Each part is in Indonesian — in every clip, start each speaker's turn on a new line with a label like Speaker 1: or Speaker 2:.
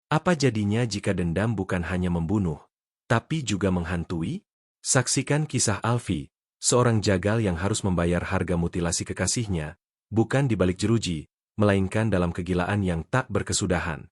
Speaker 1: Apa jadinya jika dendam bukan hanya membunuh, tapi juga menghantui? Saksikan kisah Alfie, seorang jagal yang harus membayar harga mutilasi kekasihnya, bukan di balik jeruji, melainkan dalam kegilaan yang tak berkesudahan.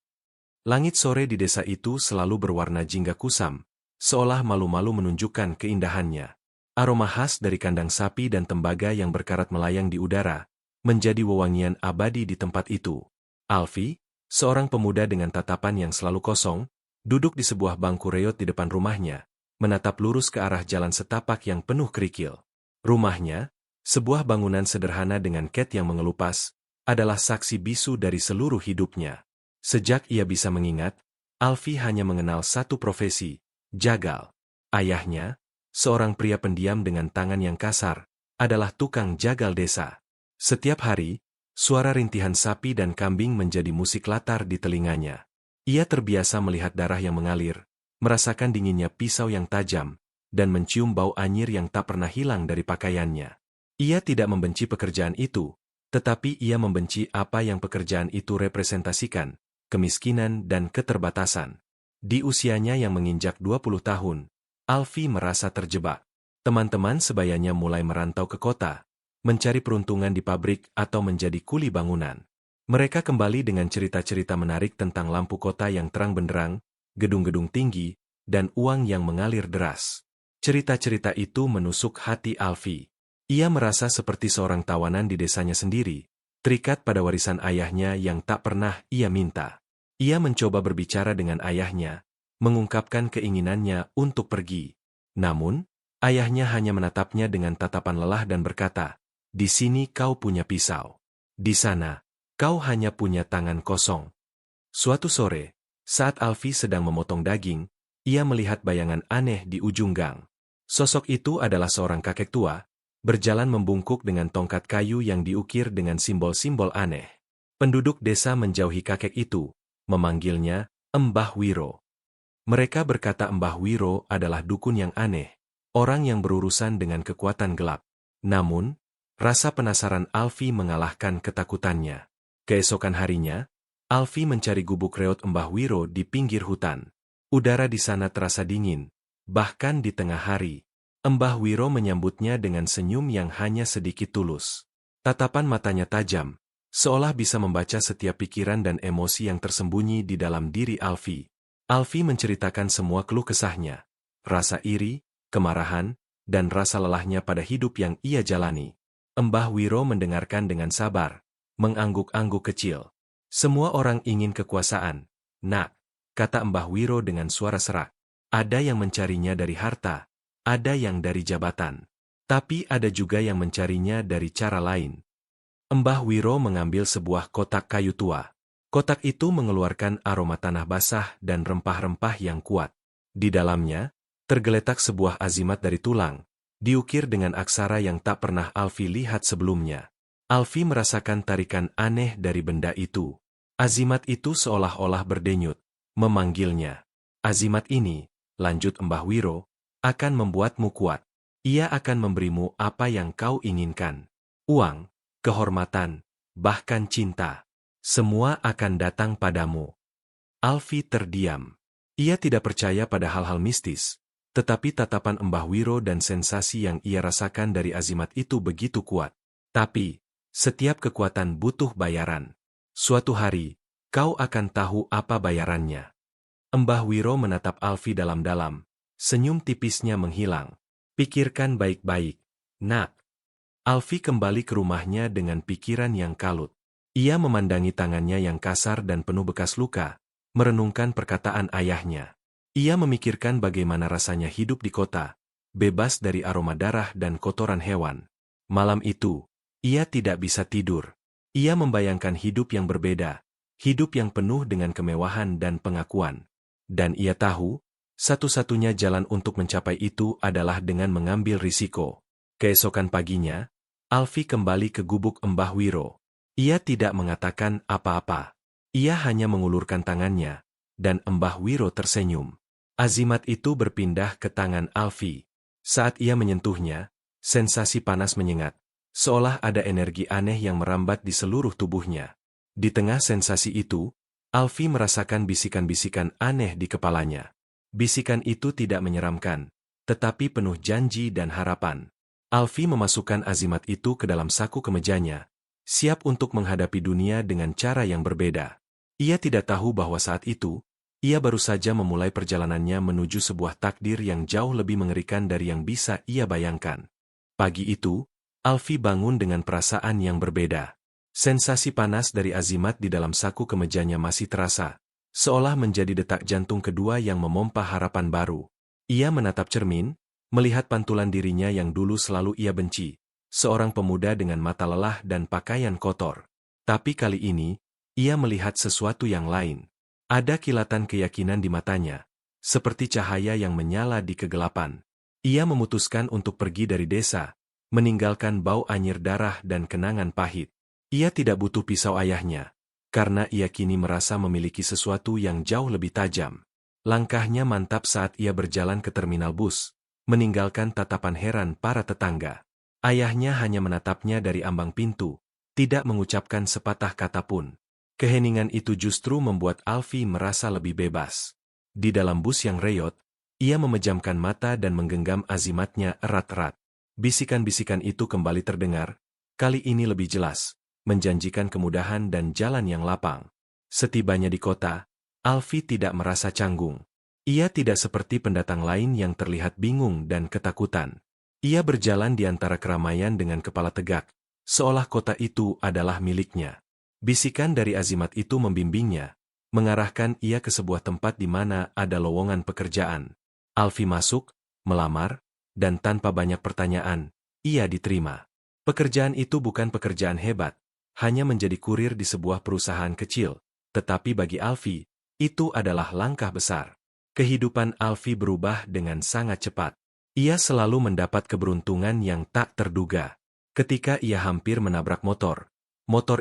Speaker 1: Langit sore di desa itu selalu berwarna jingga kusam, seolah malu-malu menunjukkan keindahannya. Aroma khas dari kandang sapi dan tembaga yang berkarat melayang di udara, menjadi wewangian abadi di tempat itu. Alfie, seorang pemuda dengan tatapan yang selalu kosong, duduk di sebuah bangku reot di depan rumahnya, menatap lurus ke arah jalan setapak yang penuh kerikil. Rumahnya, sebuah bangunan sederhana dengan cat yang mengelupas, adalah saksi bisu dari seluruh hidupnya. Sejak ia bisa mengingat, Alfie hanya mengenal satu profesi, jagal. Ayahnya, seorang pria pendiam dengan tangan yang kasar, adalah tukang jagal desa. Setiap hari, suara rintihan sapi dan kambing menjadi musik latar di telinganya. Ia terbiasa melihat darah yang mengalir, merasakan dinginnya pisau yang tajam, dan mencium bau anyir yang tak pernah hilang dari pakaiannya. Ia tidak membenci pekerjaan itu, tetapi ia membenci apa yang pekerjaan itu representasikan, kemiskinan dan keterbatasan. Di usianya yang menginjak 20 tahun, Alfie merasa terjebak. Teman-teman sebayanya mulai merantau ke kota, mencari peruntungan di pabrik atau menjadi kuli bangunan. Mereka kembali dengan cerita-cerita menarik tentang lampu kota yang terang benderang, gedung-gedung tinggi, dan uang yang mengalir deras. Cerita-cerita itu menusuk hati Alfie. Ia merasa seperti seorang tawanan di desanya sendiri, terikat pada warisan ayahnya yang tak pernah ia minta. Ia mencoba berbicara dengan ayahnya, mengungkapkan keinginannya untuk pergi. Namun, ayahnya hanya menatapnya dengan tatapan lelah dan berkata, "Di sini kau punya pisau. Di sana, kau hanya punya tangan kosong." Suatu sore, saat Alfie sedang memotong daging, ia melihat bayangan aneh di ujung gang. Sosok itu adalah seorang kakek tua, berjalan membungkuk dengan tongkat kayu yang diukir dengan simbol-simbol aneh. Penduduk desa menjauhi kakek itu, memanggilnya Mbah Wiro. Mereka berkata Mbah Wiro adalah dukun yang aneh, orang yang berurusan dengan kekuatan gelap. Namun, rasa penasaran Alfie mengalahkan ketakutannya. Keesokan harinya, Alfie mencari gubuk reot Mbah Wiro di pinggir hutan. Udara di sana terasa dingin, bahkan di tengah hari. Mbah Wiro menyambutnya dengan senyum yang hanya sedikit tulus. Tatapan matanya tajam, seolah bisa membaca setiap pikiran dan emosi yang tersembunyi di dalam diri Alfie. Alfie menceritakan semua keluh kesahnya, rasa iri, kemarahan, dan rasa lelahnya pada hidup yang ia jalani. Mbah Wiro mendengarkan dengan sabar, mengangguk-angguk kecil. "Semua orang ingin kekuasaan, Nak," kata Mbah Wiro dengan suara serak. "Ada yang mencarinya dari harta, ada yang dari jabatan, tapi ada juga yang mencarinya dari cara lain." Mbah Wiro mengambil sebuah kotak kayu tua. Kotak itu mengeluarkan aroma tanah basah dan rempah-rempah yang kuat. Di dalamnya, tergeletak sebuah azimat dari tulang, diukir dengan aksara yang tak pernah Alfie lihat sebelumnya. Alfie merasakan tarikan aneh dari benda itu. Azimat itu seolah-olah berdenyut, memanggilnya. "Azimat ini," lanjut Mbah Wiro, "akan membuatmu kuat. Ia akan memberimu apa yang kau inginkan. Uang, kehormatan, bahkan cinta. Semua akan datang padamu." Alfie terdiam. Ia tidak percaya pada hal-hal mistis, tetapi tatapan Mbah Wiro dan sensasi yang ia rasakan dari azimat itu begitu kuat. Tapi, setiap kekuatan butuh bayaran. Suatu hari, kau akan tahu apa bayarannya. Mbah Wiro menatap Alfie dalam-dalam, senyum tipisnya menghilang. "Pikirkan baik-baik, Nak." Alfie kembali ke rumahnya dengan pikiran yang kalut. Ia memandangi tangannya yang kasar dan penuh bekas luka, merenungkan perkataan ayahnya. Ia memikirkan bagaimana rasanya hidup di kota, bebas dari aroma darah dan kotoran hewan. Malam itu, ia tidak bisa tidur. Ia membayangkan hidup yang berbeda, hidup yang penuh dengan kemewahan dan pengakuan. Dan ia tahu, satu-satunya jalan untuk mencapai itu adalah dengan mengambil risiko. Keesokan paginya, Alfie kembali ke gubuk Mbah Wiro. Ia tidak mengatakan apa-apa. Ia hanya mengulurkan tangannya, dan Mbah Wiro tersenyum. Azimat itu berpindah ke tangan Alfie. Saat ia menyentuhnya, sensasi panas menyengat, seolah ada energi aneh yang merambat di seluruh tubuhnya. Di tengah sensasi itu, Alfie merasakan bisikan-bisikan aneh di kepalanya. Bisikan itu tidak menyeramkan, tetapi penuh janji dan harapan. Alfie memasukkan azimat itu ke dalam saku kemejanya, siap untuk menghadapi dunia dengan cara yang berbeda. Ia tidak tahu bahwa saat itu, ia baru saja memulai perjalanannya menuju sebuah takdir yang jauh lebih mengerikan dari yang bisa ia bayangkan. Pagi itu, Alfie bangun dengan perasaan yang berbeda. Sensasi panas dari azimat di dalam saku kemejanya masih terasa, seolah menjadi detak jantung kedua yang memompa harapan baru. Ia menatap cermin, melihat pantulan dirinya yang dulu selalu ia benci, seorang pemuda dengan mata lelah dan pakaian kotor. Tapi kali ini, ia melihat sesuatu yang lain. Ada kilatan keyakinan di matanya, seperti cahaya yang menyala di kegelapan. Ia memutuskan untuk pergi dari desa, meninggalkan bau anyir darah dan kenangan pahit. Ia tidak butuh pisau ayahnya, karena ia kini merasa memiliki sesuatu yang jauh lebih tajam. Langkahnya mantap saat ia berjalan ke terminal bus, meninggalkan tatapan heran para tetangga. Ayahnya hanya menatapnya dari ambang pintu, tidak mengucapkan sepatah kata pun. Keheningan itu justru membuat Alfie merasa lebih bebas. Di dalam bus yang reyot, ia memejamkan mata dan menggenggam azimatnya erat-erat. Bisikan-bisikan itu kembali terdengar, kali ini lebih jelas, menjanjikan kemudahan dan jalan yang lapang. Setibanya di kota, Alfie tidak merasa canggung. Ia tidak seperti pendatang lain yang terlihat bingung dan ketakutan. Ia berjalan di antara keramaian dengan kepala tegak, seolah kota itu adalah miliknya. Bisikan dari azimat itu membimbingnya, mengarahkan ia ke sebuah tempat di mana ada lowongan pekerjaan. Alfie masuk, melamar, dan tanpa banyak pertanyaan, ia diterima. Pekerjaan itu bukan pekerjaan hebat, hanya menjadi kurir di sebuah perusahaan kecil, tetapi bagi Alfie, itu adalah langkah besar. Kehidupan Alfie berubah dengan sangat cepat. Ia selalu mendapat keberuntungan yang tak terduga. Ketika ia hampir menabrak motor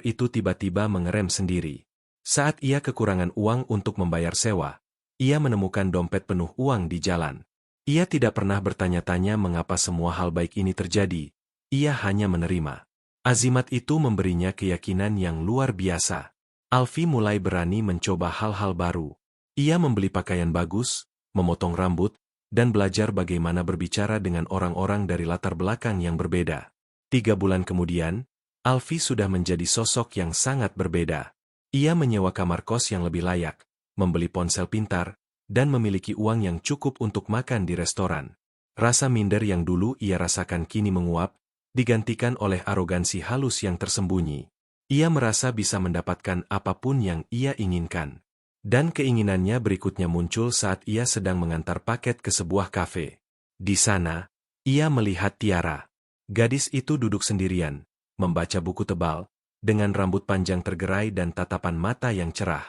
Speaker 1: itu tiba-tiba mengerem sendiri. Saat ia kekurangan uang untuk membayar sewa, ia menemukan dompet penuh uang di jalan. Ia tidak pernah bertanya-tanya mengapa semua hal baik ini terjadi. Ia hanya menerima. Azimat itu memberinya keyakinan yang luar biasa. Alfie mulai berani mencoba hal-hal baru. Ia membeli pakaian bagus, memotong rambut, dan belajar bagaimana berbicara dengan orang-orang dari latar belakang yang berbeda. 3 bulan kemudian, Alfie sudah menjadi sosok yang sangat berbeda. Ia menyewa kamar kos yang lebih layak, membeli ponsel pintar, dan memiliki uang yang cukup untuk makan di restoran. Rasa minder yang dulu ia rasakan kini menguap, digantikan oleh arogansi halus yang tersembunyi. Ia merasa bisa mendapatkan apapun yang ia inginkan. Dan keinginannya berikutnya muncul saat ia sedang mengantar paket ke sebuah kafe. Di sana, ia melihat Tiara. Gadis itu duduk sendirian, membaca buku tebal, dengan rambut panjang tergerai dan tatapan mata yang cerah.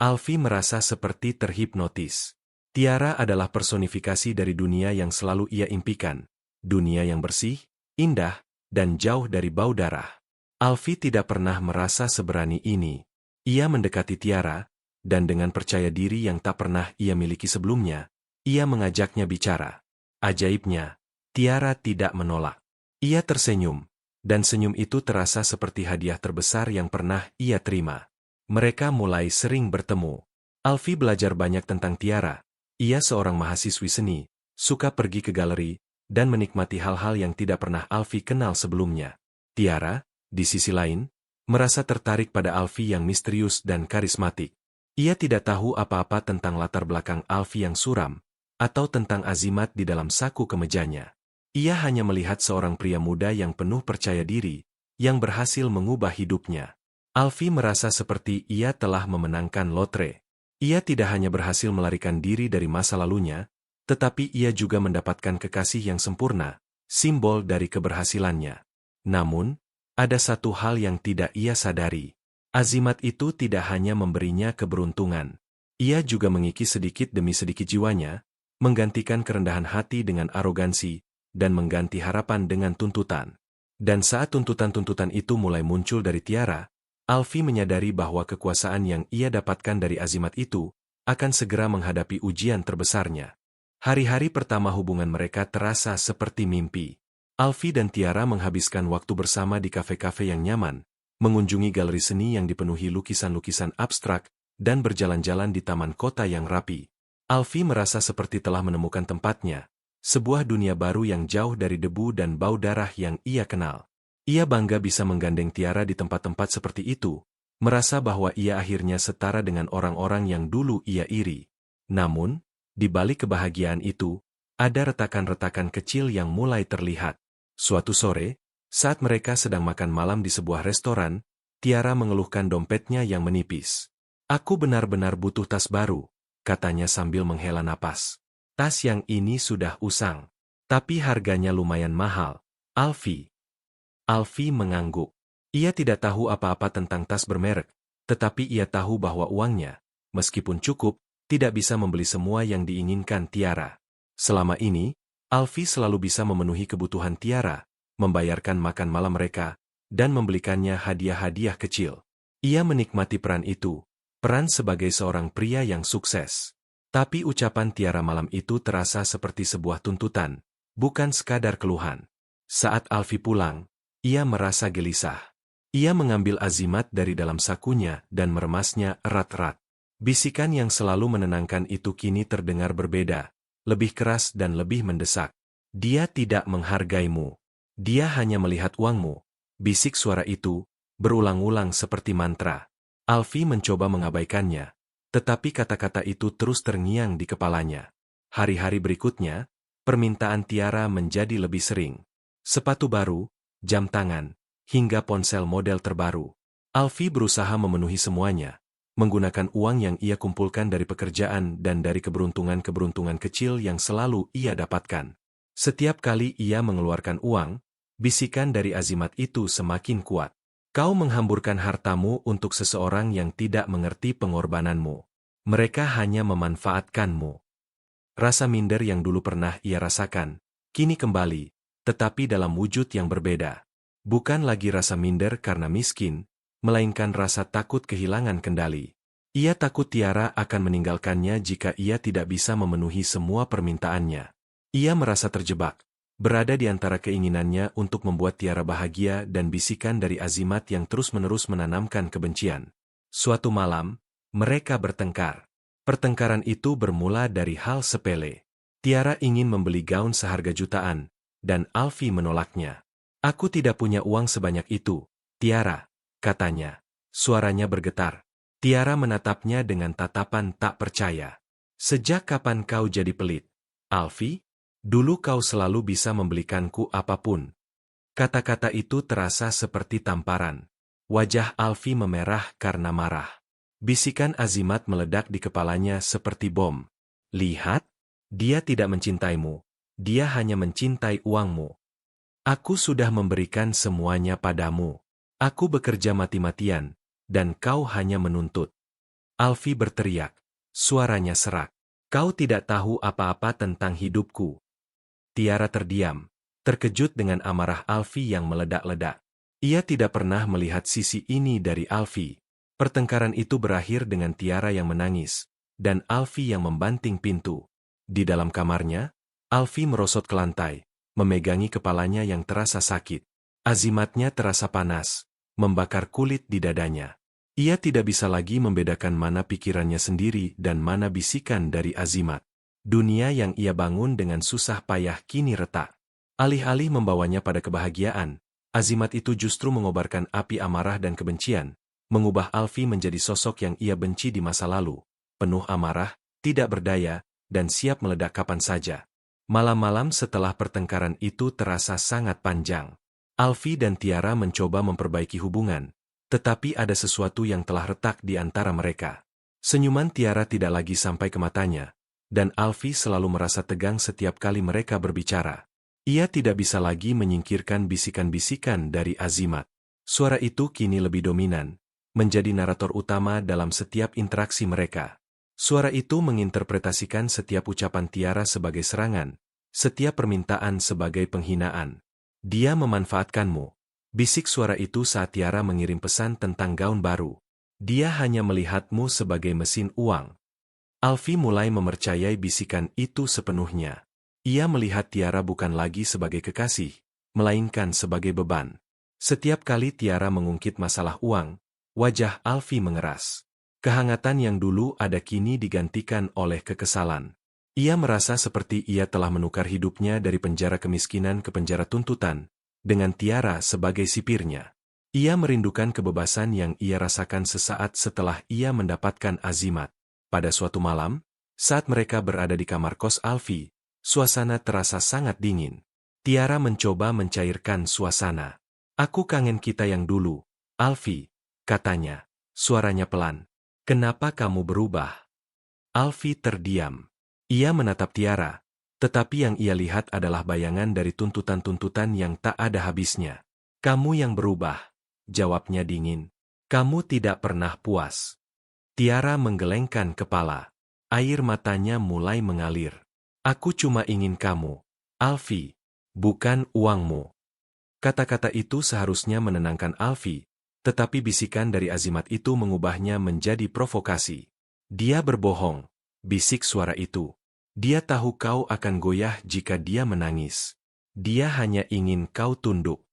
Speaker 1: Alfie merasa seperti terhipnotis. Tiara adalah personifikasi dari dunia yang selalu ia impikan. Dunia yang bersih, indah, dan jauh dari bau darah. Alfie tidak pernah merasa seberani ini. Ia mendekati Tiara, dan dengan percaya diri yang tak pernah ia miliki sebelumnya, ia mengajaknya bicara. Ajaibnya, Tiara tidak menolak. Ia tersenyum, dan senyum itu terasa seperti hadiah terbesar yang pernah ia terima. Mereka mulai sering bertemu. Alfie belajar banyak tentang Tiara. Ia seorang mahasiswi seni, suka pergi ke galeri, dan menikmati hal-hal yang tidak pernah Alfie kenal sebelumnya. Tiara, di sisi lain, merasa tertarik pada Alfie yang misterius dan karismatik. Ia tidak tahu apa-apa tentang latar belakang Alfie yang suram, atau tentang azimat di dalam saku kemejanya. Ia hanya melihat seorang pria muda yang penuh percaya diri, yang berhasil mengubah hidupnya. Alfie merasa seperti ia telah memenangkan lotre. Ia tidak hanya berhasil melarikan diri dari masa lalunya, tetapi ia juga mendapatkan kekasih yang sempurna, simbol dari keberhasilannya. Namun, ada satu hal yang tidak ia sadari. Azimat itu tidak hanya memberinya keberuntungan. Ia juga mengikis sedikit demi sedikit jiwanya, menggantikan kerendahan hati dengan arogansi, dan mengganti harapan dengan tuntutan. Dan saat tuntutan-tuntutan itu mulai muncul dari Tiara, Alfie menyadari bahwa kekuasaan yang ia dapatkan dari azimat itu akan segera menghadapi ujian terbesarnya. Hari-hari pertama hubungan mereka terasa seperti mimpi. Alfie dan Tiara menghabiskan waktu bersama di kafe-kafe yang nyaman, mengunjungi galeri seni yang dipenuhi lukisan-lukisan abstrak, dan berjalan-jalan di taman kota yang rapi. Alfie merasa seperti telah menemukan tempatnya, sebuah dunia baru yang jauh dari debu dan bau darah yang ia kenal. Ia bangga bisa menggandeng Tiara di tempat-tempat seperti itu, merasa bahwa ia akhirnya setara dengan orang-orang yang dulu ia iri. Namun, di balik kebahagiaan itu, ada retakan-retakan kecil yang mulai terlihat. Suatu sore, saat mereka sedang makan malam di sebuah restoran, Tiara mengeluhkan dompetnya yang menipis. "Aku benar-benar butuh tas baru," katanya sambil menghela napas. "Tas yang ini sudah usang, tapi harganya lumayan mahal." Alfie mengangguk. Ia tidak tahu apa-apa tentang tas bermerek, tetapi ia tahu bahwa uangnya, meskipun cukup, tidak bisa membeli semua yang diinginkan Tiara. Selama ini, Alfie selalu bisa memenuhi kebutuhan Tiara, membayarkan makan malam mereka, dan membelikannya hadiah-hadiah kecil. Ia menikmati peran itu, peran sebagai seorang pria yang sukses. Tapi ucapan Tiara malam itu terasa seperti sebuah tuntutan, bukan sekadar keluhan. Saat Alfie pulang, ia merasa gelisah. Ia mengambil Azimat dari dalam sakunya dan meremasnya erat-erat. Bisikan yang selalu menenangkan itu kini terdengar berbeda, lebih keras dan lebih mendesak. "Dia tidak menghargaimu. Dia hanya melihat uangmu." Bisik suara itu, berulang-ulang seperti mantra. Alfie mencoba mengabaikannya, tetapi kata-kata itu terus terngiang di kepalanya. Hari-hari berikutnya, permintaan Tiara menjadi lebih sering. Sepatu baru, jam tangan, hingga ponsel model terbaru. Alfie berusaha memenuhi semuanya, menggunakan uang yang ia kumpulkan dari pekerjaan dan dari keberuntungan-keberuntungan kecil yang selalu ia dapatkan. Setiap kali ia mengeluarkan uang, bisikan dari Azimat itu semakin kuat. "Kau menghamburkan hartamu untuk seseorang yang tidak mengerti pengorbananmu. Mereka hanya memanfaatkanmu." Rasa minder yang dulu pernah ia rasakan, kini kembali, tetapi dalam wujud yang berbeda. Bukan lagi rasa minder karena miskin, melainkan rasa takut kehilangan kendali. Ia takut Tiara akan meninggalkannya jika ia tidak bisa memenuhi semua permintaannya. Ia merasa terjebak, berada di antara keinginannya untuk membuat Tiara bahagia dan bisikan dari Azimat yang terus-menerus menanamkan kebencian. Suatu malam, mereka bertengkar. Pertengkaran itu bermula dari hal sepele. Tiara ingin membeli gaun seharga jutaan, dan Alfie menolaknya. "Aku tidak punya uang sebanyak itu, Tiara," katanya. Suaranya bergetar. Tiara menatapnya dengan tatapan tak percaya. "Sejak kapan kau jadi pelit, Alfie? Dulu kau selalu bisa membelikanku apapun." Kata-kata itu terasa seperti tamparan. Wajah Alfie memerah karena marah. Bisikan Azimat meledak di kepalanya seperti bom. "Lihat, dia tidak mencintaimu. Dia hanya mencintai uangmu. Aku sudah memberikan semuanya padamu. Aku bekerja mati-matian, dan kau hanya menuntut." Alfie berteriak. Suaranya serak. "Kau tidak tahu apa-apa tentang hidupku." Tiara terdiam, terkejut dengan amarah Alfie yang meledak-ledak. Ia tidak pernah melihat sisi ini dari Alfie. Pertengkaran itu berakhir dengan Tiara yang menangis, dan Alfie yang membanting pintu. Di dalam kamarnya, Alfie merosot ke lantai, memegangi kepalanya yang terasa sakit. Azimatnya terasa panas, membakar kulit di dadanya. Ia tidak bisa lagi membedakan mana pikirannya sendiri dan mana bisikan dari Azimat. Dunia yang ia bangun dengan susah payah kini retak. Alih-alih membawanya pada kebahagiaan, Azimat itu justru mengobarkan api amarah dan kebencian, mengubah Alfie menjadi sosok yang ia benci di masa lalu, penuh amarah, tidak berdaya, dan siap meledak kapan saja. Malam-malam setelah pertengkaran itu terasa sangat panjang. Alfie dan Tiara mencoba memperbaiki hubungan, tetapi ada sesuatu yang telah retak di antara mereka. Senyuman Tiara tidak lagi sampai ke matanya, dan Alfie selalu merasa tegang setiap kali mereka berbicara. Ia tidak bisa lagi menyingkirkan bisikan-bisikan dari Azimat. Suara itu kini lebih dominan, menjadi narator utama dalam setiap interaksi mereka. Suara itu menginterpretasikan setiap ucapan Tiara sebagai serangan, setiap permintaan sebagai penghinaan. "Dia memanfaatkanmu," bisik suara itu saat Tiara mengirim pesan tentang gaun baru. "Dia hanya melihatmu sebagai mesin uang." Alfie mulai mempercayai bisikan itu sepenuhnya. Ia melihat Tiara bukan lagi sebagai kekasih, melainkan sebagai beban. Setiap kali Tiara mengungkit masalah uang, wajah Alfie mengeras. Kehangatan yang dulu ada kini digantikan oleh kekesalan. Ia merasa seperti ia telah menukar hidupnya dari penjara kemiskinan ke penjara tuntutan, dengan Tiara sebagai sipirnya. Ia merindukan kebebasan yang ia rasakan sesaat setelah ia mendapatkan azimat. Pada suatu malam, saat mereka berada di kamar kos Alfi, suasana terasa sangat dingin. Tiara mencoba mencairkan suasana. "Aku kangen kita yang dulu, Alfi," katanya. Suaranya pelan. "Kenapa kamu berubah?" Alfi terdiam. Ia menatap Tiara, tetapi yang ia lihat adalah bayangan dari tuntutan-tuntutan yang tak ada habisnya. "Kamu yang berubah," jawabnya dingin. "Kamu tidak pernah puas." Tiara menggelengkan kepala. Air matanya mulai mengalir. "Aku cuma ingin kamu, Alfi, bukan uangmu." Kata-kata itu seharusnya menenangkan Alfi, tetapi bisikan dari Azimat itu mengubahnya menjadi provokasi. "Dia berbohong," bisik suara itu. "Dia tahu kau akan goyah jika dia menangis. Dia hanya ingin kau tunduk."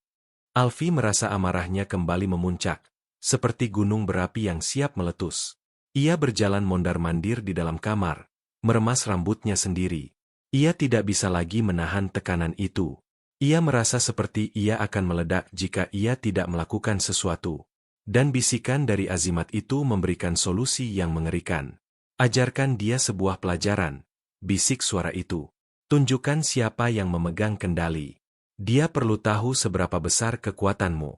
Speaker 1: Alfi merasa amarahnya kembali memuncak, seperti gunung berapi yang siap meletus. Ia berjalan mondar-mandir di dalam kamar, meremas rambutnya sendiri. Ia tidak bisa lagi menahan tekanan itu. Ia merasa seperti ia akan meledak jika ia tidak melakukan sesuatu. Dan bisikan dari Azimat itu memberikan solusi yang mengerikan. "Ajarkan dia sebuah pelajaran," bisik suara itu. "Tunjukkan siapa yang memegang kendali. Dia perlu tahu seberapa besar kekuatanmu."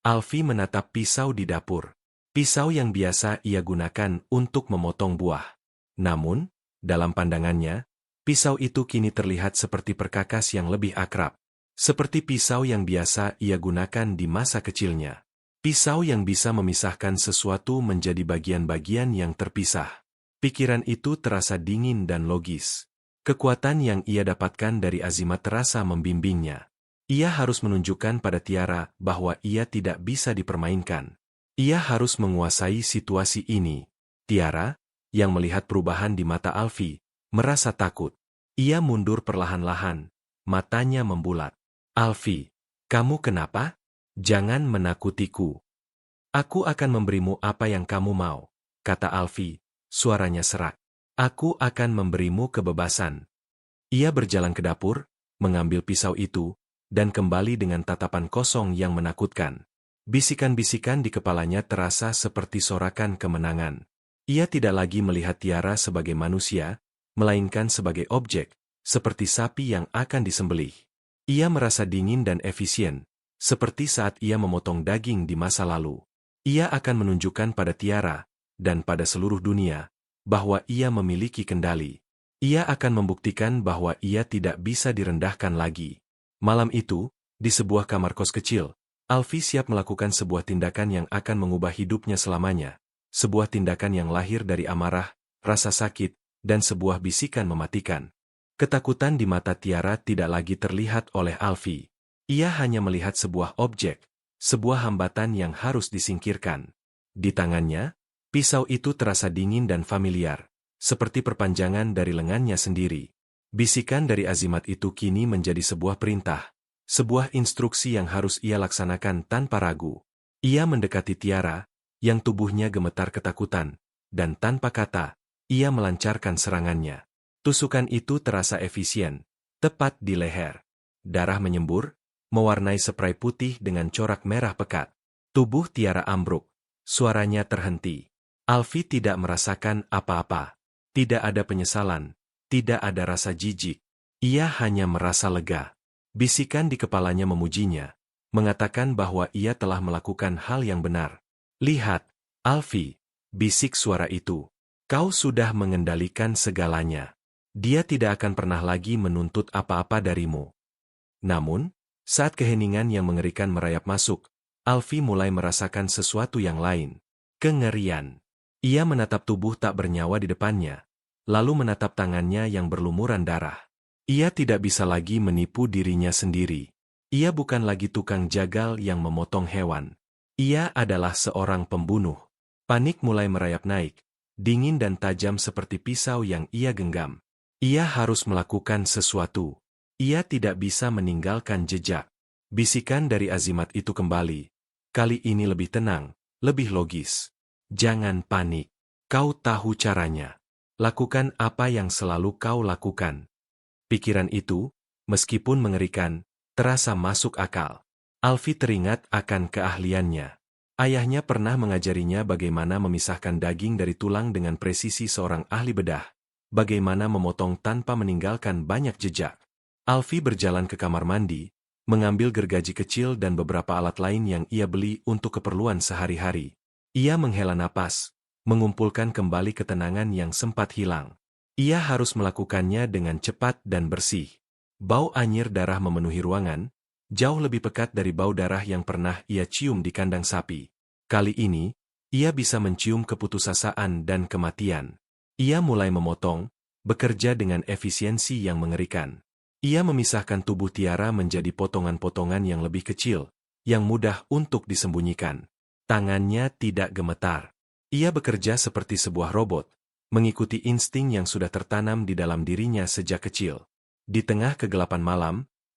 Speaker 1: Alfi menatap pisau di dapur. Pisau yang biasa ia gunakan untuk memotong buah. Namun, dalam pandangannya, pisau itu kini terlihat seperti perkakas yang lebih akrab. Seperti pisau yang biasa ia gunakan di masa kecilnya. Pisau yang bisa memisahkan sesuatu menjadi bagian-bagian yang terpisah. Pikiran itu terasa dingin dan logis. Kekuatan yang ia dapatkan dari Azimat terasa membimbingnya. Ia harus menunjukkan pada Tiara bahwa ia tidak bisa dipermainkan. Ia harus menguasai situasi ini. Tiara, yang melihat perubahan di mata Alfi, merasa takut. Ia mundur perlahan-lahan, matanya membulat. "Alfi, kamu kenapa? Jangan menakutiku. Aku akan memberimu apa yang kamu mau," kata Alfi, suaranya serak. "Aku akan memberimu kebebasan." Ia berjalan ke dapur, mengambil pisau itu, dan kembali dengan tatapan kosong yang menakutkan. Bisikan-bisikan di kepalanya terasa seperti sorakan kemenangan. Ia tidak lagi melihat Tiara sebagai manusia, melainkan sebagai objek, seperti sapi yang akan disembelih. Ia merasa dingin dan efisien, seperti saat ia memotong daging di masa lalu. Ia akan menunjukkan pada Tiara, dan pada seluruh dunia, bahwa ia memiliki kendali. Ia akan membuktikan bahwa ia tidak bisa direndahkan lagi. Malam itu, di sebuah kamar kos kecil, Alfi siap melakukan sebuah tindakan yang akan mengubah hidupnya selamanya. Sebuah tindakan yang lahir dari amarah, rasa sakit, dan sebuah bisikan mematikan. Ketakutan di mata Tiara tidak lagi terlihat oleh Alfi. Ia hanya melihat sebuah objek, sebuah hambatan yang harus disingkirkan. Di tangannya, pisau itu terasa dingin dan familiar, seperti perpanjangan dari lengannya sendiri. Bisikan dari Azimat itu kini menjadi sebuah perintah, sebuah instruksi yang harus ia laksanakan tanpa ragu. Ia mendekati Tiara, yang tubuhnya gemetar ketakutan, dan tanpa kata, ia melancarkan serangannya. Tusukan itu terasa efisien, tepat di leher. Darah menyembur, mewarnai spray putih dengan corak merah pekat. Tubuh Tiara ambruk, suaranya terhenti. Alfi tidak merasakan apa-apa. Tidak ada penyesalan, tidak ada rasa jijik. Ia hanya merasa lega. Bisikan di kepalanya memujinya, mengatakan bahwa ia telah melakukan hal yang benar. "Lihat, Alfi," bisik suara itu. "Kau sudah mengendalikan segalanya. Dia tidak akan pernah lagi menuntut apa-apa darimu." Namun, saat keheningan yang mengerikan merayap masuk, Alfi mulai merasakan sesuatu yang lain. Kengerian. Ia menatap tubuh tak bernyawa di depannya, lalu menatap tangannya yang berlumuran darah. Ia tidak bisa lagi menipu dirinya sendiri. Ia bukan lagi tukang jagal yang memotong hewan. Ia adalah seorang pembunuh. Panik mulai merayap naik, dingin dan tajam seperti pisau yang ia genggam. Ia harus melakukan sesuatu. Ia tidak bisa meninggalkan jejak. Bisikan dari Azimat itu kembali. Kali ini lebih tenang, lebih logis. "Jangan panik. Kau tahu caranya. Lakukan apa yang selalu kau lakukan. Pikiran itu, meskipun mengerikan, terasa masuk akal. Alfie teringat akan keahliannya. Ayahnya pernah mengajarinya bagaimana memisahkan daging dari tulang dengan presisi seorang ahli bedah, bagaimana memotong tanpa meninggalkan banyak jejak. Alfie berjalan ke kamar mandi, mengambil gergaji kecil dan beberapa alat lain yang ia beli untuk keperluan sehari-hari. Ia menghela napas, mengumpulkan kembali ketenangan yang sempat hilang. Ia harus melakukannya dengan cepat dan bersih. Bau anyir darah memenuhi ruangan, jauh lebih pekat dari bau darah yang pernah ia cium di kandang sapi. Kali ini, ia bisa mencium keputusasaan dan kematian. Ia mulai memotong, bekerja dengan efisiensi yang mengerikan. Ia memisahkan tubuh Tiara menjadi potongan-potongan yang lebih kecil, yang mudah untuk disembunyikan. Tangannya tidak gemetar. Ia bekerja seperti sebuah robot, mengikuti insting yang sudah tertanam di dalam dirinya sejak kecil. Di tengah kegelapan malam,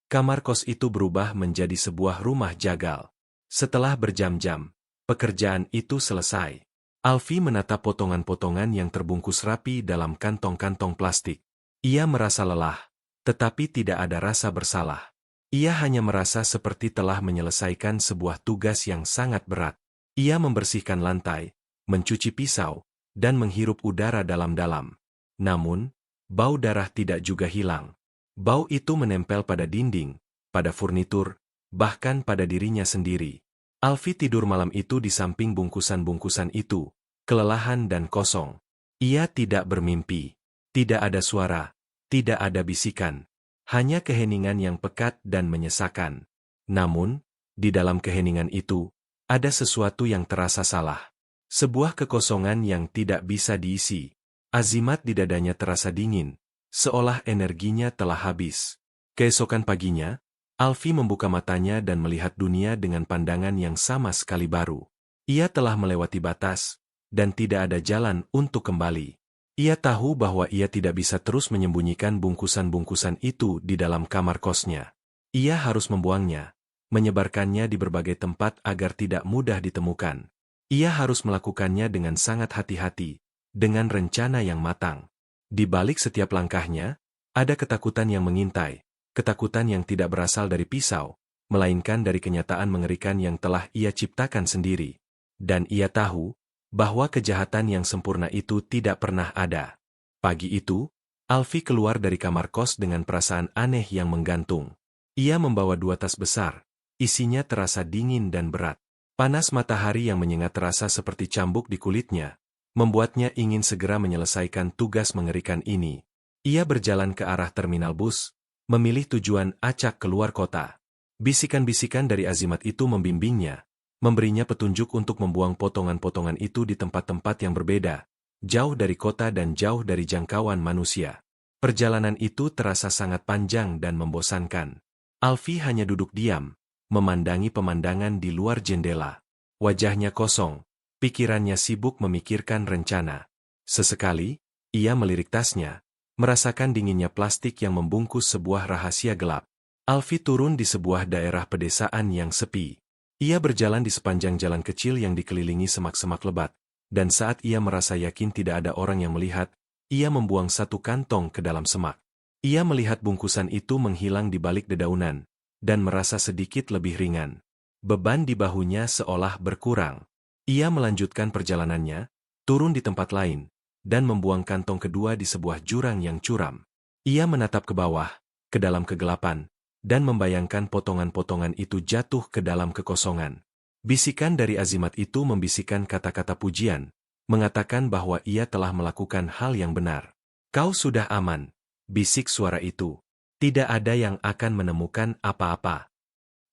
Speaker 1: kamar kos itu berubah menjadi sebuah rumah jagal. Setelah berjam-jam, pekerjaan itu selesai. Alfie menatap potongan-potongan yang terbungkus rapi dalam kantong-kantong plastik. Ia merasa lelah, tetapi tidak ada rasa bersalah. Ia hanya merasa seperti telah menyelesaikan sebuah tugas yang sangat berat. Ia membersihkan lantai, mencuci pisau, dan menghirup udara dalam-dalam. Namun, bau darah tidak juga hilang. Bau itu menempel pada dinding, pada furnitur, bahkan pada dirinya sendiri. Alfie tidur malam itu di samping bungkusan-bungkusan itu, kelelahan dan kosong. Ia tidak bermimpi. Tidak ada suara, tidak ada bisikan. Hanya keheningan yang pekat dan menyesakan. Namun, di dalam keheningan itu, ada sesuatu yang terasa salah. Sebuah kekosongan yang tidak bisa diisi. Azimat di dadanya terasa dingin, seolah energinya telah habis. Keesokan paginya, Alfie membuka matanya dan melihat dunia dengan pandangan yang sama sekali baru. Ia telah melewati batas, dan tidak ada jalan untuk kembali. Ia tahu bahwa ia tidak bisa terus menyembunyikan bungkusan-bungkusan itu di dalam kamar kosnya. Ia harus membuangnya, menyebarkannya di berbagai tempat agar tidak mudah ditemukan. Ia harus melakukannya dengan sangat hati-hati, dengan rencana yang matang. Di balik setiap langkahnya, ada ketakutan yang mengintai, ketakutan yang tidak berasal dari pisau, melainkan dari kenyataan mengerikan yang telah ia ciptakan sendiri. Dan ia tahu bahwa kejahatan yang sempurna itu tidak pernah ada. Pagi itu, Alfie keluar dari kamar kos dengan perasaan aneh yang menggantung. Ia membawa 2 tas besar, isinya terasa dingin dan berat. Panas matahari yang menyengat terasa seperti cambuk di kulitnya, membuatnya ingin segera menyelesaikan tugas mengerikan ini. Ia berjalan ke arah terminal bus, memilih tujuan acak keluar kota. Bisikan-bisikan dari Azimat itu membimbingnya, memberinya petunjuk untuk membuang potongan-potongan itu di tempat-tempat yang berbeda, jauh dari kota dan jauh dari jangkauan manusia. Perjalanan itu terasa sangat panjang dan membosankan. Alfie hanya duduk diam, memandangi pemandangan di luar jendela. Wajahnya kosong, pikirannya sibuk memikirkan rencana. Sesekali, ia melirik tasnya, merasakan dinginnya plastik yang membungkus sebuah rahasia gelap. Alfie turun di sebuah daerah pedesaan yang sepi. Ia berjalan di sepanjang jalan kecil yang dikelilingi semak-semak lebat, dan saat ia merasa yakin tidak ada orang yang melihat, ia membuang 1 kantong ke dalam semak. Ia melihat bungkusan itu menghilang di balik dedaunan, dan merasa sedikit lebih ringan. Beban di bahunya seolah berkurang. Ia melanjutkan perjalanannya, turun di tempat lain, dan membuang kantong kedua di sebuah jurang yang curam. Ia menatap ke bawah, ke dalam kegelapan, dan membayangkan potongan-potongan itu jatuh ke dalam kekosongan. Bisikan dari Azimat itu membisikkan kata-kata pujian, mengatakan bahwa ia telah melakukan hal yang benar. "Kau sudah aman," bisik suara itu. "Tidak ada yang akan menemukan apa-apa."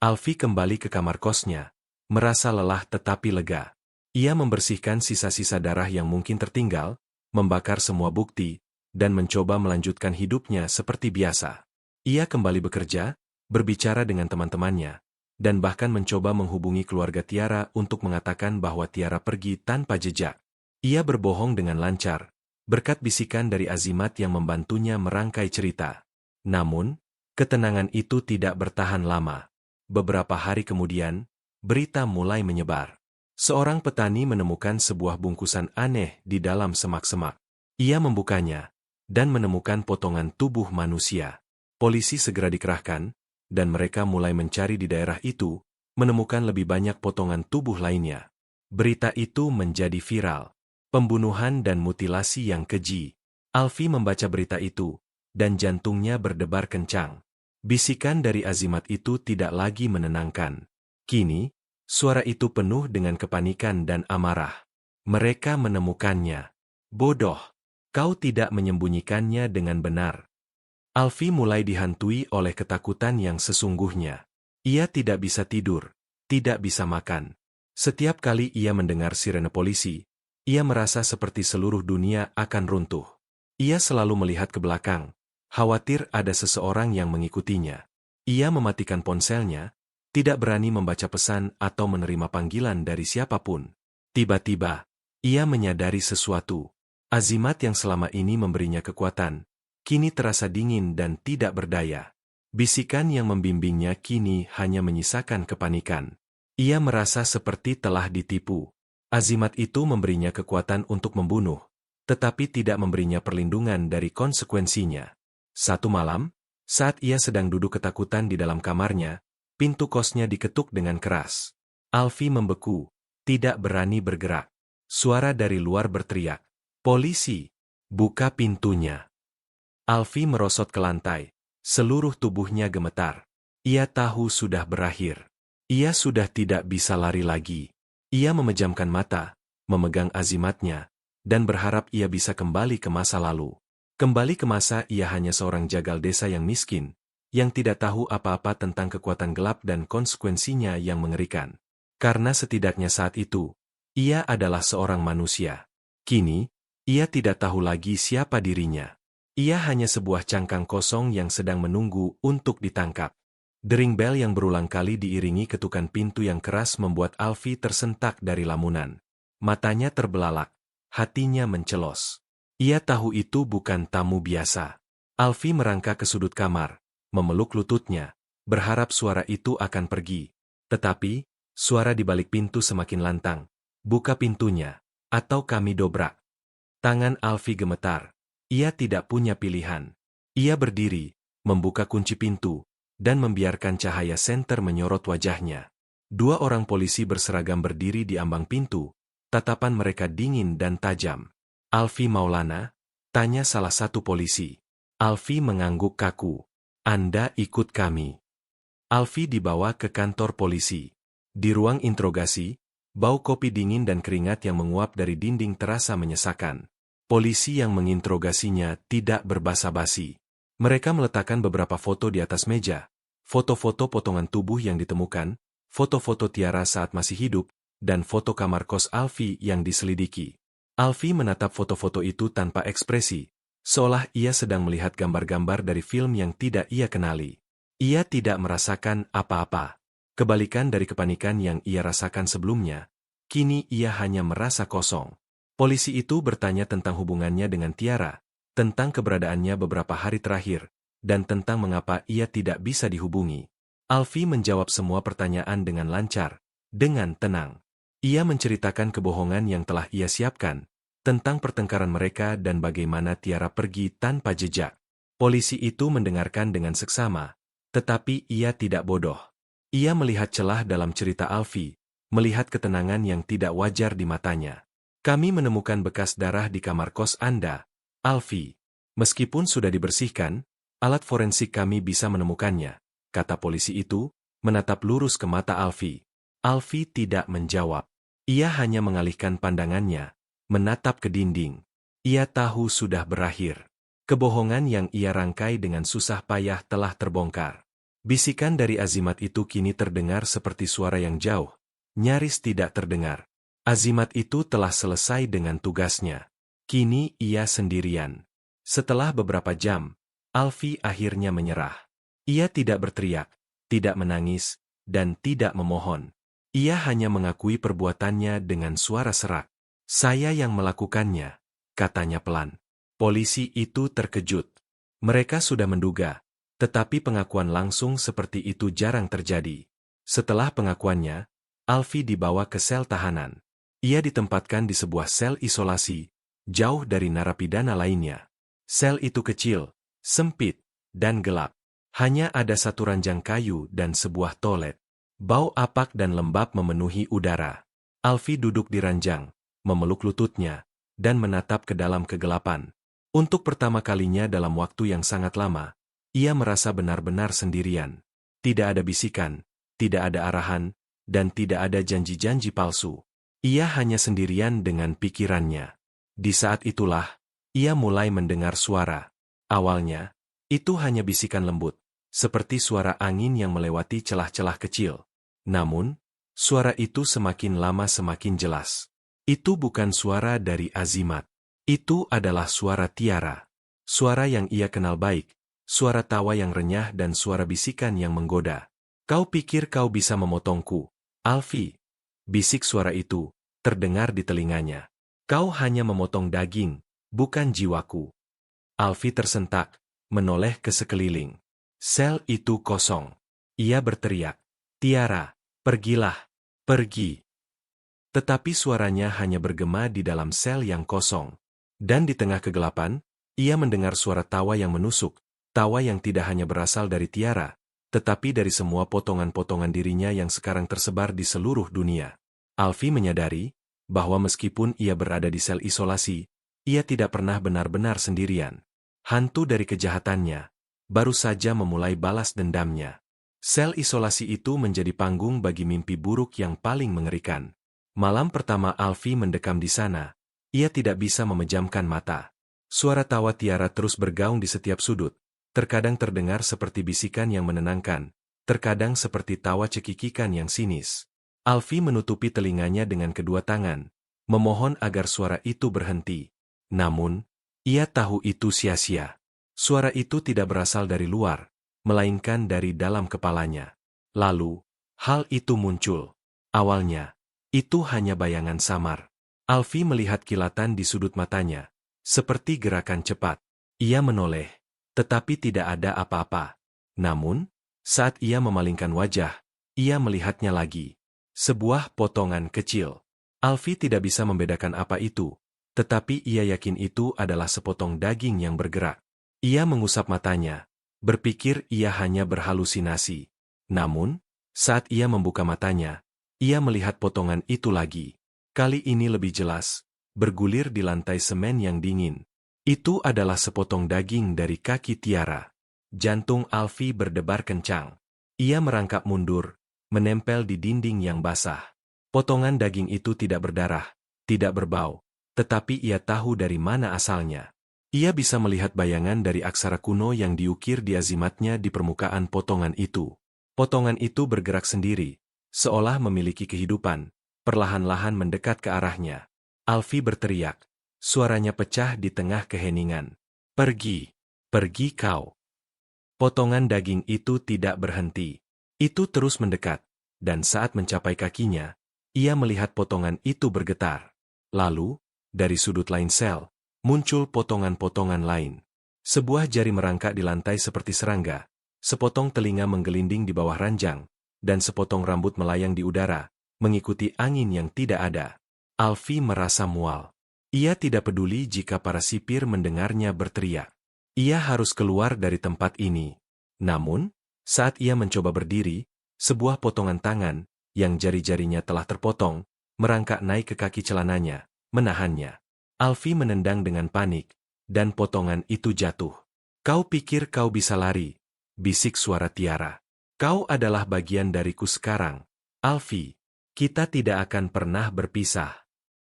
Speaker 1: Alfie kembali ke kamar kosnya, merasa lelah tetapi lega. Ia membersihkan sisa-sisa darah yang mungkin tertinggal, membakar semua bukti, dan mencoba melanjutkan hidupnya seperti biasa. Ia kembali bekerja, berbicara dengan teman-temannya, dan bahkan mencoba menghubungi keluarga Tiara untuk mengatakan bahwa Tiara pergi tanpa jejak. Ia berbohong dengan lancar, berkat bisikan dari Azimat yang membantunya merangkai cerita. Namun, ketenangan itu tidak bertahan lama. Beberapa hari kemudian, berita mulai menyebar. Seorang petani menemukan sebuah bungkusan aneh di dalam semak-semak. Ia membukanya dan menemukan potongan tubuh manusia. Polisi segera dikerahkan, dan mereka mulai mencari di daerah itu, menemukan lebih banyak potongan tubuh lainnya. Berita itu menjadi viral. Pembunuhan dan mutilasi yang keji. Alfie membaca berita itu, dan jantungnya berdebar kencang. Bisikan dari Azimat itu tidak lagi menenangkan. Kini, suara itu penuh dengan kepanikan dan amarah. Mereka menemukannya. Bodoh, kau tidak menyembunyikannya dengan benar. Alfie mulai dihantui oleh ketakutan yang sesungguhnya. Ia tidak bisa tidur, tidak bisa makan. Setiap kali ia mendengar sirene polisi, ia merasa seperti seluruh dunia akan runtuh. Ia selalu melihat ke belakang, khawatir ada seseorang yang mengikutinya. Ia mematikan ponselnya, tidak berani membaca pesan atau menerima panggilan dari siapapun. Tiba-tiba, ia menyadari sesuatu. Azimat yang selama ini memberinya kekuatan, kini terasa dingin dan tidak berdaya. Bisikan yang membimbingnya kini hanya menyisakan kepanikan. Ia merasa seperti telah ditipu. Azimat itu memberinya kekuatan untuk membunuh, tetapi tidak memberinya perlindungan dari konsekuensinya. Satu malam, saat ia sedang duduk ketakutan di dalam kamarnya, pintu kosnya diketuk dengan keras. Alfie membeku, tidak berani bergerak. Suara dari luar berteriak, "Polisi, buka pintunya!" Alfie merosot ke lantai. Seluruh tubuhnya gemetar. Ia tahu sudah berakhir. Ia sudah tidak bisa lari lagi. Ia memejamkan mata, memegang azimatnya, dan berharap ia bisa kembali ke masa lalu. Kembali ke masa ia hanya seorang jagal desa yang miskin, yang tidak tahu apa-apa tentang kekuatan gelap dan konsekuensinya yang mengerikan. Karena setidaknya saat itu, ia adalah seorang manusia. Kini, ia tidak tahu lagi siapa dirinya. Ia hanya sebuah cangkang kosong yang sedang menunggu untuk ditangkap. Dering bel yang berulang kali diiringi ketukan pintu yang keras membuat Alfie tersentak dari lamunan. Matanya terbelalak, hatinya mencelos. Ia tahu itu bukan tamu biasa. Alfie merangkak ke sudut kamar, memeluk lututnya, berharap suara itu akan pergi. Tetapi, suara di balik pintu semakin lantang. "Buka pintunya, atau kami dobrak." Tangan Alfie gemetar. Ia tidak punya pilihan. Ia berdiri, membuka kunci pintu, dan membiarkan cahaya senter menyorot wajahnya. Dua orang polisi berseragam berdiri di ambang pintu, tatapan mereka dingin dan tajam. "Alfie Maulana?" tanya salah satu polisi. Alfie mengangguk kaku. "Anda ikut kami." Alfie dibawa ke kantor polisi. Di ruang interogasi, bau kopi dingin dan keringat yang menguap dari dinding terasa menyesakan. Polisi yang menginterogasinya tidak berbasa-basi. Mereka meletakkan beberapa foto di atas meja. Foto-foto potongan tubuh yang ditemukan, foto-foto Tiara saat masih hidup, dan foto kamar kos Alfie yang diselidiki. Alfie menatap foto-foto itu tanpa ekspresi, seolah ia sedang melihat gambar-gambar dari film yang tidak ia kenali. Ia tidak merasakan apa-apa. Kebalikan dari kepanikan yang ia rasakan sebelumnya, kini ia hanya merasa kosong. Polisi itu bertanya tentang hubungannya dengan Tiara, tentang keberadaannya beberapa hari terakhir, dan tentang mengapa ia tidak bisa dihubungi. Alfie menjawab semua pertanyaan dengan lancar, dengan tenang. Ia menceritakan kebohongan yang telah ia siapkan, tentang pertengkaran mereka dan bagaimana Tiara pergi tanpa jejak. Polisi itu mendengarkan dengan seksama, tetapi ia tidak bodoh. Ia melihat celah dalam cerita Alfie, melihat ketenangan yang tidak wajar di matanya. "Kami menemukan bekas darah di kamar kos Anda, Alfie. Meskipun sudah dibersihkan, alat forensik kami bisa menemukannya," kata polisi itu, menatap lurus ke mata Alfie. Alfie tidak menjawab. Ia hanya mengalihkan pandangannya, menatap ke dinding. Ia tahu sudah berakhir. Kebohongan yang ia rangkai dengan susah payah telah terbongkar. Bisikan dari Azimat itu kini terdengar seperti suara yang jauh, nyaris tidak terdengar. Azimat itu telah selesai dengan tugasnya. Kini ia sendirian. Setelah beberapa jam, Alfie akhirnya menyerah. Ia tidak berteriak, tidak menangis, dan tidak memohon. Ia hanya mengakui perbuatannya dengan suara serak. "Saya yang melakukannya," katanya pelan. Polisi itu terkejut. Mereka sudah menduga, tetapi pengakuan langsung seperti itu jarang terjadi. Setelah pengakuannya, Alfie dibawa ke sel tahanan. Ia ditempatkan di sebuah sel isolasi, jauh dari narapidana lainnya. Sel itu kecil, sempit, dan gelap. Hanya ada satu ranjang kayu dan sebuah toilet. Bau apak dan lembab memenuhi udara. Alfie duduk di ranjang, memeluk lututnya, dan menatap ke dalam kegelapan. Untuk pertama kalinya dalam waktu yang sangat lama, ia merasa benar-benar sendirian. Tidak ada bisikan, tidak ada arahan, dan tidak ada janji-janji palsu. Ia hanya sendirian dengan pikirannya. Di saat itulah, ia mulai mendengar suara. Awalnya, itu hanya bisikan lembut, seperti suara angin yang melewati celah-celah kecil. Namun, suara itu semakin lama semakin jelas. Itu bukan suara dari Azimat. Itu adalah suara Tiara. Suara yang ia kenal baik, suara tawa yang renyah dan suara bisikan yang menggoda. Kau pikir kau bisa memotongku, Alfie? Bisik suara itu, terdengar di telinganya. Kau hanya memotong daging, bukan jiwaku. Alfie tersentak, menoleh ke sekeliling. Sel itu kosong. Ia berteriak, Tiara, pergilah, pergi. Tetapi suaranya hanya bergema di dalam sel yang kosong. Dan di tengah kegelapan, ia mendengar suara tawa yang menusuk, tawa yang tidak hanya berasal dari Tiara, tetapi dari semua potongan-potongan dirinya yang sekarang tersebar di seluruh dunia. Alfie menyadari bahwa meskipun ia berada di sel isolasi, ia tidak pernah benar-benar sendirian. Hantu dari kejahatannya baru saja memulai balas dendamnya. Sel isolasi itu menjadi panggung bagi mimpi buruk yang paling mengerikan. Malam pertama Alfie mendekam di sana, ia tidak bisa memejamkan mata. Suara tawa Tiara terus bergaung di setiap sudut, terkadang terdengar seperti bisikan yang menenangkan, terkadang seperti tawa cekikikan yang sinis. Alfie menutupi telinganya dengan kedua tangan, memohon agar suara itu berhenti. Namun, ia tahu itu sia-sia. Suara itu tidak berasal dari luar, melainkan dari dalam kepalanya. Lalu, hal itu muncul. Awalnya, itu hanya bayangan samar. Alfie melihat kilatan di sudut matanya, seperti gerakan cepat. Ia menoleh, tetapi tidak ada apa-apa. Namun, saat ia memalingkan wajah, ia melihatnya lagi. Sebuah potongan kecil. Alfie tidak bisa membedakan apa itu, tetapi ia yakin itu adalah sepotong daging yang bergerak. Ia mengusap matanya, berpikir ia hanya berhalusinasi. Namun, saat ia membuka matanya, ia melihat potongan itu lagi. Kali ini lebih jelas, bergulir di lantai semen yang dingin. Itu adalah sepotong daging dari kaki Tiara. Jantung Alfie berdebar kencang. Ia merangkak mundur, menempel di dinding yang basah. Potongan daging itu tidak berdarah, tidak berbau, tetapi ia tahu dari mana asalnya. Ia bisa melihat bayangan dari aksara kuno yang diukir di azimatnya di permukaan potongan itu. Potongan itu bergerak sendiri, seolah memiliki kehidupan, perlahan-lahan mendekat ke arahnya. Alfie berteriak, suaranya pecah di tengah keheningan. Pergi, pergi kau. Potongan daging itu tidak berhenti. Itu terus mendekat, dan saat mencapai kakinya, ia melihat potongan itu bergetar. Lalu, dari sudut lain sel, muncul potongan-potongan lain. Sebuah jari merangkak di lantai seperti serangga, sepotong telinga menggelinding di bawah ranjang, dan sepotong rambut melayang di udara, mengikuti angin yang tidak ada. Alfie merasa mual. Ia tidak peduli jika para sipir mendengarnya berteriak. Ia harus keluar dari tempat ini. Namun, saat ia mencoba berdiri, sebuah potongan tangan, yang jari-jarinya telah terpotong, merangkak naik ke kaki celananya, menahannya. Alfie menendang dengan panik, dan potongan itu jatuh. Kau pikir kau bisa lari? Bisik suara Tiara. Kau adalah bagian dariku sekarang, Alfie. Kita tidak akan pernah berpisah.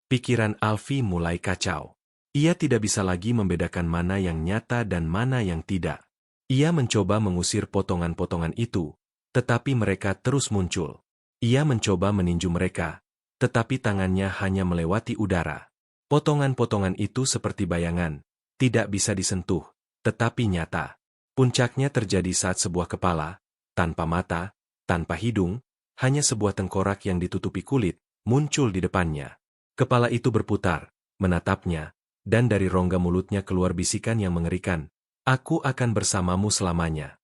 Speaker 1: Pikiran Alfie mulai kacau. Ia tidak bisa lagi membedakan mana yang nyata dan mana yang tidak. Ia mencoba mengusir potongan-potongan itu, tetapi mereka terus muncul. Ia mencoba meninju mereka, tetapi tangannya hanya melewati udara. Potongan-potongan itu seperti bayangan, tidak bisa disentuh, tetapi nyata. Puncaknya terjadi saat sebuah kepala, tanpa mata, tanpa hidung, hanya sebuah tengkorak yang ditutupi kulit, muncul di depannya. Kepala itu berputar, menatapnya, dan dari rongga mulutnya keluar bisikan yang mengerikan. Aku akan bersamamu selamanya.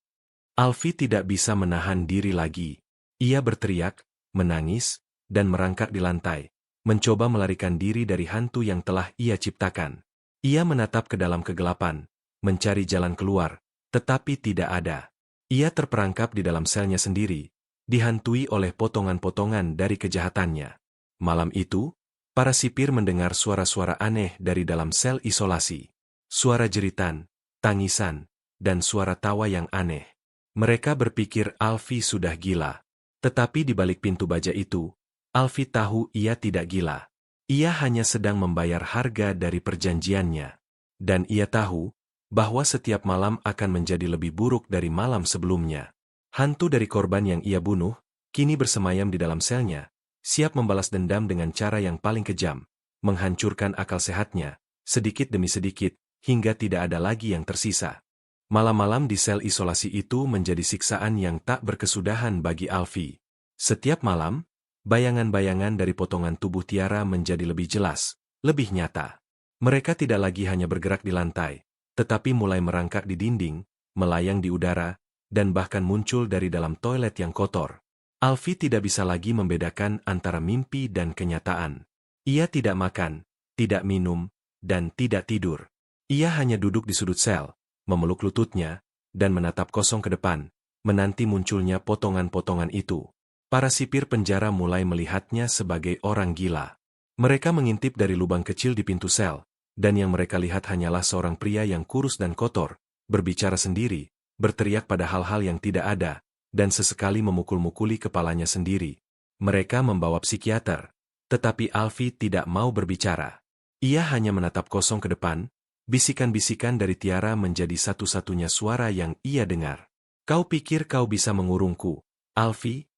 Speaker 1: Alfie tidak bisa menahan diri lagi. Ia berteriak, menangis, dan merangkak di lantai, mencoba melarikan diri dari hantu yang telah ia ciptakan. Ia menatap ke dalam kegelapan, mencari jalan keluar, tetapi tidak ada. Ia terperangkap di dalam selnya sendiri, dihantui oleh potongan-potongan dari kejahatannya. Malam itu, para sipir mendengar suara-suara aneh dari dalam sel isolasi. Suara jeritan, tangisan, dan suara tawa yang aneh. Mereka berpikir Alfie sudah gila. Tetapi di balik pintu baja itu, Alfie tahu ia tidak gila. Ia hanya sedang membayar harga dari perjanjiannya. Dan ia tahu bahwa setiap malam akan menjadi lebih buruk dari malam sebelumnya. Hantu dari korban yang ia bunuh, kini bersemayam di dalam selnya, siap membalas dendam dengan cara yang paling kejam, menghancurkan akal sehatnya, sedikit demi sedikit, hingga tidak ada lagi yang tersisa. Malam-malam di sel isolasi itu menjadi siksaan yang tak berkesudahan bagi Alfie. Setiap malam, bayangan-bayangan dari potongan tubuh Tiara menjadi lebih jelas, lebih nyata. Mereka tidak lagi hanya bergerak di lantai, tetapi mulai merangkak di dinding, melayang di udara, dan bahkan muncul dari dalam toilet yang kotor. Alfie tidak bisa lagi membedakan antara mimpi dan kenyataan. Ia tidak makan, tidak minum, dan tidak tidur. Ia hanya duduk di sudut sel, memeluk lututnya, dan menatap kosong ke depan, menanti munculnya potongan-potongan itu. Para sipir penjara mulai melihatnya sebagai orang gila. Mereka mengintip dari lubang kecil di pintu sel, dan yang mereka lihat hanyalah seorang pria yang kurus dan kotor, berbicara sendiri, berteriak pada hal-hal yang tidak ada, dan sesekali memukul-mukuli kepalanya sendiri. Mereka membawa psikiater, tetapi Alfie tidak mau berbicara. Ia hanya menatap kosong ke depan, bisikan-bisikan dari Tiara menjadi satu-satunya suara yang ia dengar. Kau pikir kau bisa mengurungku, Alfie?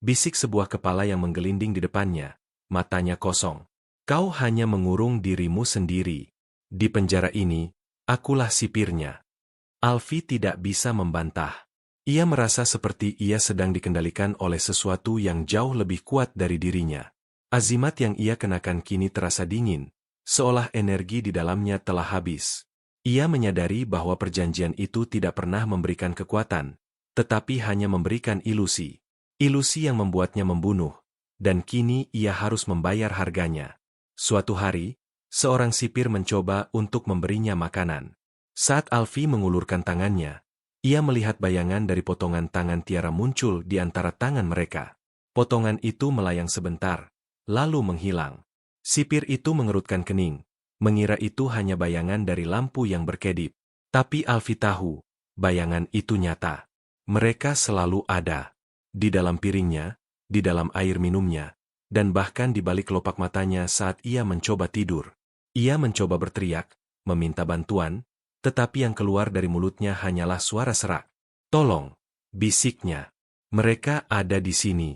Speaker 1: Bisik sebuah kepala yang menggelinding di depannya, matanya kosong. Kau hanya mengurung dirimu sendiri. Di penjara ini, akulah sipirnya. Alfie tidak bisa membantah. Ia merasa seperti ia sedang dikendalikan oleh sesuatu yang jauh lebih kuat dari dirinya. Azimat yang ia kenakan kini terasa dingin, seolah energi di dalamnya telah habis. Ia menyadari bahwa perjanjian itu tidak pernah memberikan kekuatan, tetapi hanya memberikan ilusi. Ilusi yang membuatnya membunuh, dan kini ia harus membayar harganya. Suatu hari, seorang sipir mencoba untuk memberinya makanan. Saat Alfie mengulurkan tangannya, ia melihat bayangan dari potongan tangan Tiara muncul di antara tangan mereka. Potongan itu melayang sebentar, lalu menghilang. Sipir itu mengerutkan kening, mengira itu hanya bayangan dari lampu yang berkedip. Tapi Alfie tahu, bayangan itu nyata. Mereka selalu ada. Di dalam piringnya, di dalam air minumnya, dan bahkan di balik kelopak matanya saat ia mencoba tidur. Ia mencoba berteriak, meminta bantuan, tetapi yang keluar dari mulutnya hanyalah suara serak. Tolong, bisiknya. Mereka ada di sini.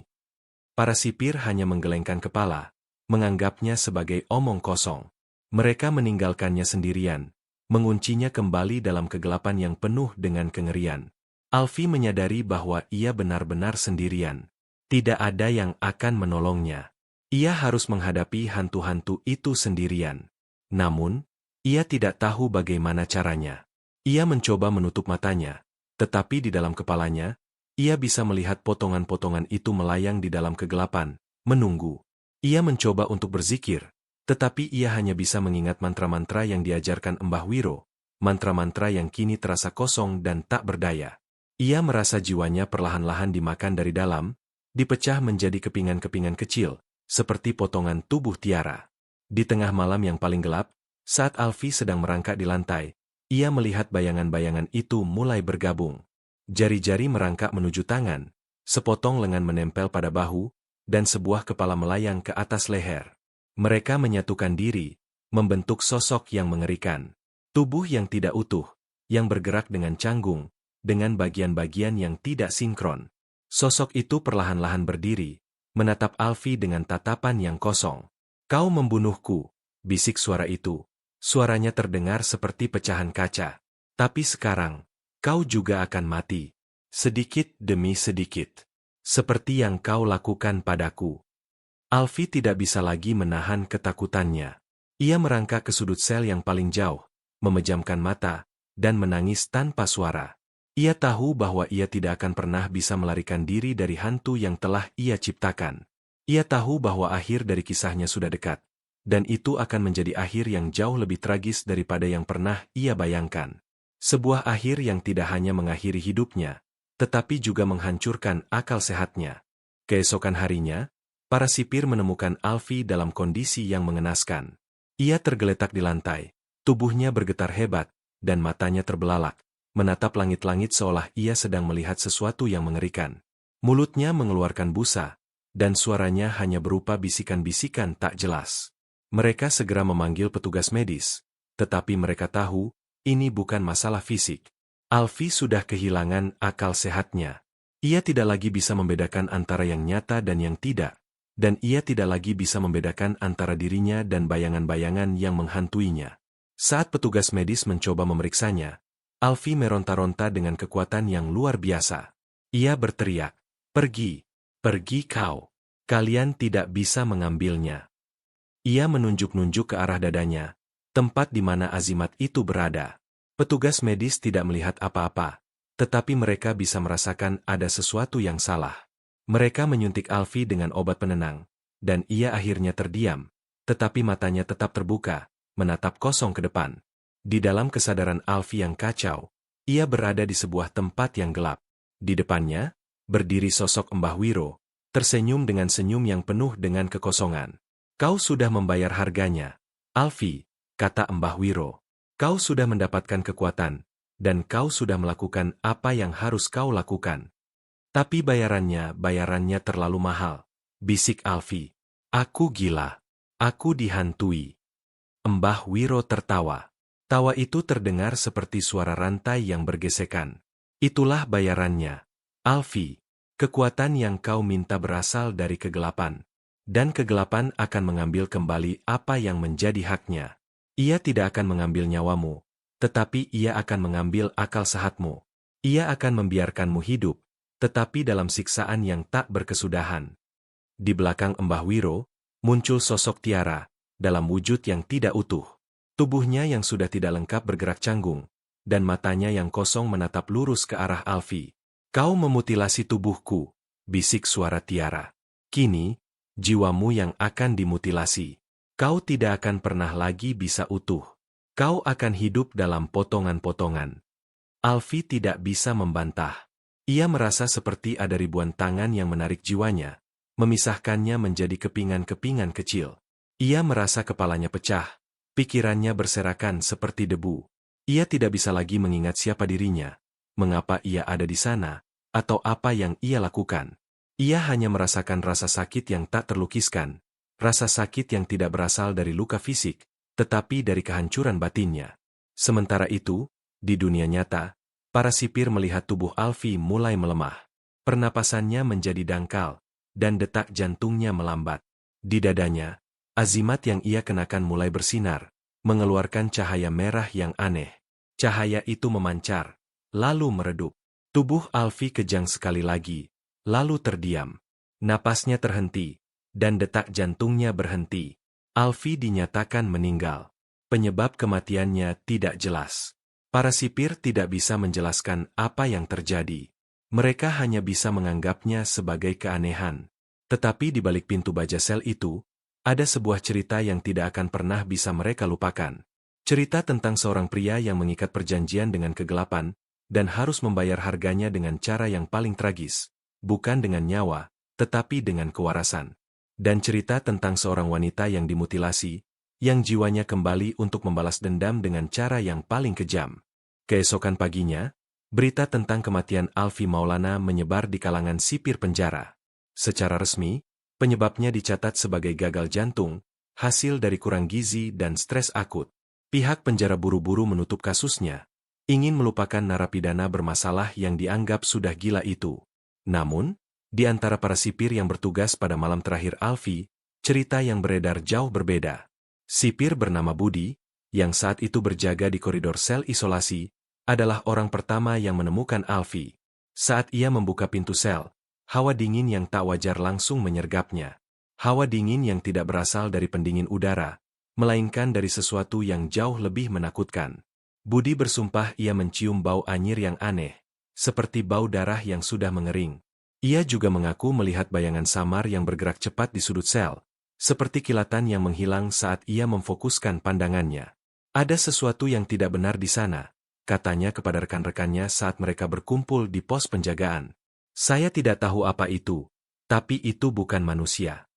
Speaker 1: Para sipir hanya menggelengkan kepala, menganggapnya sebagai omong kosong. Mereka meninggalkannya sendirian, menguncinya kembali dalam kegelapan yang penuh dengan kengerian. Alfie menyadari bahwa ia benar-benar sendirian. Tidak ada yang akan menolongnya. Ia harus menghadapi hantu-hantu itu sendirian. Namun, ia tidak tahu bagaimana caranya. Ia mencoba menutup matanya, tetapi di dalam kepalanya, ia bisa melihat potongan-potongan itu melayang di dalam kegelapan, menunggu. Ia mencoba untuk berzikir, tetapi ia hanya bisa mengingat mantra-mantra yang diajarkan Mbah Wiro, mantra-mantra yang kini terasa kosong dan tak berdaya. Ia merasa jiwanya perlahan-lahan dimakan dari dalam, dipecah menjadi kepingan-kepingan kecil, seperti potongan tubuh Tiara. Di tengah malam yang paling gelap, saat Alfie sedang merangkak di lantai, ia melihat bayangan-bayangan itu mulai bergabung. Jari-jari merangkak menuju tangan, sepotong lengan menempel pada bahu, dan sebuah kepala melayang ke atas leher. Mereka menyatukan diri, membentuk sosok yang mengerikan. Tubuh yang tidak utuh, yang bergerak dengan canggung, dengan bagian-bagian yang tidak sinkron. Sosok itu perlahan-lahan berdiri, menatap Alfie dengan tatapan yang kosong. Kau membunuhku, bisik suara itu. Suaranya terdengar seperti pecahan kaca. Tapi sekarang, kau juga akan mati. Sedikit demi sedikit. Seperti yang kau lakukan padaku. Alfie tidak bisa lagi menahan ketakutannya. Ia merangkak ke sudut sel yang paling jauh, memejamkan mata, dan menangis tanpa suara. Ia tahu bahwa ia tidak akan pernah bisa melarikan diri dari hantu yang telah ia ciptakan. Ia tahu bahwa akhir dari kisahnya sudah dekat, dan itu akan menjadi akhir yang jauh lebih tragis daripada yang pernah ia bayangkan. Sebuah akhir yang tidak hanya mengakhiri hidupnya, tetapi juga menghancurkan akal sehatnya. Keesokan harinya, para sipir menemukan Alfie dalam kondisi yang mengenaskan. Ia tergeletak di lantai, tubuhnya bergetar hebat, dan matanya terbelalak, menatap langit-langit seolah ia sedang melihat sesuatu yang mengerikan. Mulutnya mengeluarkan busa, dan suaranya hanya berupa bisikan-bisikan tak jelas. Mereka segera memanggil petugas medis, tetapi mereka tahu, ini bukan masalah fisik. Alfie sudah kehilangan akal sehatnya. Ia tidak lagi bisa membedakan antara yang nyata dan yang tidak, dan ia tidak lagi bisa membedakan antara dirinya dan bayangan-bayangan yang menghantuinya. Saat petugas medis mencoba memeriksanya, Alfie meronta-ronta dengan kekuatan yang luar biasa. Ia berteriak, "Pergi, pergi kau. Kalian tidak bisa mengambilnya." Ia menunjuk-nunjuk ke arah dadanya, tempat di mana Azimat itu berada. Petugas medis tidak melihat apa-apa, tetapi mereka bisa merasakan ada sesuatu yang salah. Mereka menyuntik Alfie dengan obat penenang, dan ia akhirnya terdiam, tetapi matanya tetap terbuka, menatap kosong ke depan. Di dalam kesadaran Alfie yang kacau, ia berada di sebuah tempat yang gelap. Di depannya, berdiri sosok Mbah Wiro, tersenyum dengan senyum yang penuh dengan kekosongan. "Kau sudah membayar harganya, Alfie," kata Mbah Wiro. "Kau sudah mendapatkan kekuatan, dan kau sudah melakukan apa yang harus kau lakukan. Tapi bayarannya terlalu mahal," bisik Alfie. "Aku gila. Aku dihantui." Mbah Wiro tertawa. Tawa itu terdengar seperti suara rantai yang bergesekan. "Itulah bayarannya, Alfie. Kekuatan yang kau minta berasal dari kegelapan. Dan kegelapan akan mengambil kembali apa yang menjadi haknya. Ia tidak akan mengambil nyawamu, tetapi ia akan mengambil akal sehatmu. Ia akan membiarkanmu hidup, tetapi dalam siksaan yang tak berkesudahan." Di belakang Mbah Wiro, muncul sosok Tiara, dalam wujud yang tidak utuh. Tubuhnya yang sudah tidak lengkap bergerak canggung, dan matanya yang kosong menatap lurus ke arah Alfie. "Kau memutilasi tubuhku," bisik suara Tiara. "Kini, jiwamu yang akan dimutilasi. Kau tidak akan pernah lagi bisa utuh. Kau akan hidup dalam potongan-potongan." Alfie tidak bisa membantah. Ia merasa seperti ada ribuan tangan yang menarik jiwanya, memisahkannya menjadi kepingan-kepingan kecil. Ia merasa kepalanya pecah, pikirannya berserakan seperti debu. Ia tidak bisa lagi mengingat siapa dirinya, mengapa ia ada di sana, atau apa yang ia lakukan. Ia hanya merasakan rasa sakit yang tak terlukiskan, rasa sakit yang tidak berasal dari luka fisik, tetapi dari kehancuran batinnya. Sementara itu, di dunia nyata, para sipir melihat tubuh Alfie mulai melemah. Pernapasannya menjadi dangkal, dan detak jantungnya melambat. Di dadanya, azimat yang ia kenakan mulai bersinar, mengeluarkan cahaya merah yang aneh. Cahaya itu memancar, lalu meredup. Tubuh Alfie kejang sekali lagi, lalu terdiam. Napasnya terhenti, dan detak jantungnya berhenti. Alfie dinyatakan meninggal. Penyebab kematiannya tidak jelas. Para sipir tidak bisa menjelaskan apa yang terjadi. Mereka hanya bisa menganggapnya sebagai keanehan. Tetapi di balik pintu baja sel itu, ada sebuah cerita yang tidak akan pernah bisa mereka lupakan. Cerita tentang seorang pria yang mengikat perjanjian dengan kegelapan, dan harus membayar harganya dengan cara yang paling tragis, bukan dengan nyawa, tetapi dengan kewarasan. Dan cerita tentang seorang wanita yang dimutilasi, yang jiwanya kembali untuk membalas dendam dengan cara yang paling kejam. Keesokan paginya, berita tentang kematian Alfie Maulana menyebar di kalangan sipir penjara. Secara resmi, penyebabnya dicatat sebagai gagal jantung, hasil dari kurang gizi dan stres akut. Pihak penjara buru-buru menutup kasusnya, ingin melupakan narapidana bermasalah yang dianggap sudah gila itu. Namun, di antara para sipir yang bertugas pada malam terakhir Alfie, cerita yang beredar jauh berbeda. Sipir bernama Budi, yang saat itu berjaga di koridor sel isolasi, adalah orang pertama yang menemukan Alfie. Saat ia membuka pintu sel, hawa dingin yang tak wajar langsung menyergapnya. Hawa dingin yang tidak berasal dari pendingin udara, melainkan dari sesuatu yang jauh lebih menakutkan. Budi bersumpah ia mencium bau anyir yang aneh, seperti bau darah yang sudah mengering. Ia juga mengaku melihat bayangan samar yang bergerak cepat di sudut sel, seperti kilatan yang menghilang saat ia memfokuskan pandangannya. Ada sesuatu yang tidak benar di sana, katanya kepada rekan-rekannya saat mereka berkumpul di pos penjagaan. Saya tidak tahu apa itu, tapi itu bukan manusia.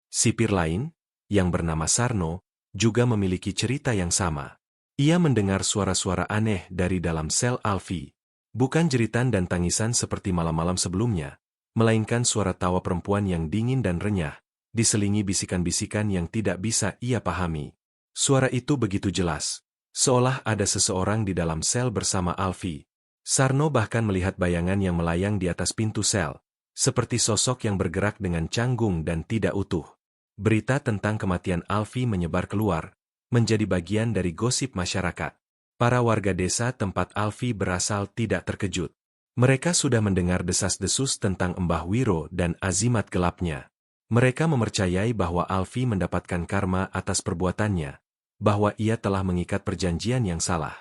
Speaker 1: Sipir lain, yang bernama Sarno, juga memiliki cerita yang sama. Ia mendengar suara-suara aneh dari dalam sel Alfie. Bukan jeritan dan tangisan seperti malam-malam sebelumnya, melainkan suara tawa perempuan yang dingin dan renyah, diselingi bisikan-bisikan yang tidak bisa ia pahami. Suara itu begitu jelas, seolah ada seseorang di dalam sel bersama Alfie. Sarno bahkan melihat bayangan yang melayang di atas pintu sel, seperti sosok yang bergerak dengan canggung dan tidak utuh. Berita tentang kematian Alfie menyebar keluar, menjadi bagian dari gosip masyarakat. Para warga desa tempat Alfie berasal tidak terkejut. Mereka sudah mendengar desas-desus tentang Mbah Wiro dan azimat gelapnya. Mereka mempercayai bahwa Alfie mendapatkan karma atas perbuatannya, bahwa ia telah mengikat perjanjian yang salah.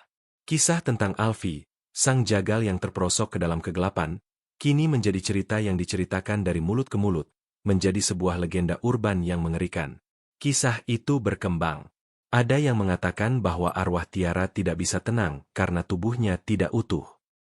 Speaker 1: Kisah tentang Alfie, sang jagal yang terperosok ke dalam kegelapan, kini menjadi cerita yang diceritakan dari mulut ke mulut, menjadi sebuah legenda urban yang mengerikan. Kisah itu berkembang. Ada yang mengatakan bahwa arwah Tiara tidak bisa tenang karena tubuhnya tidak utuh.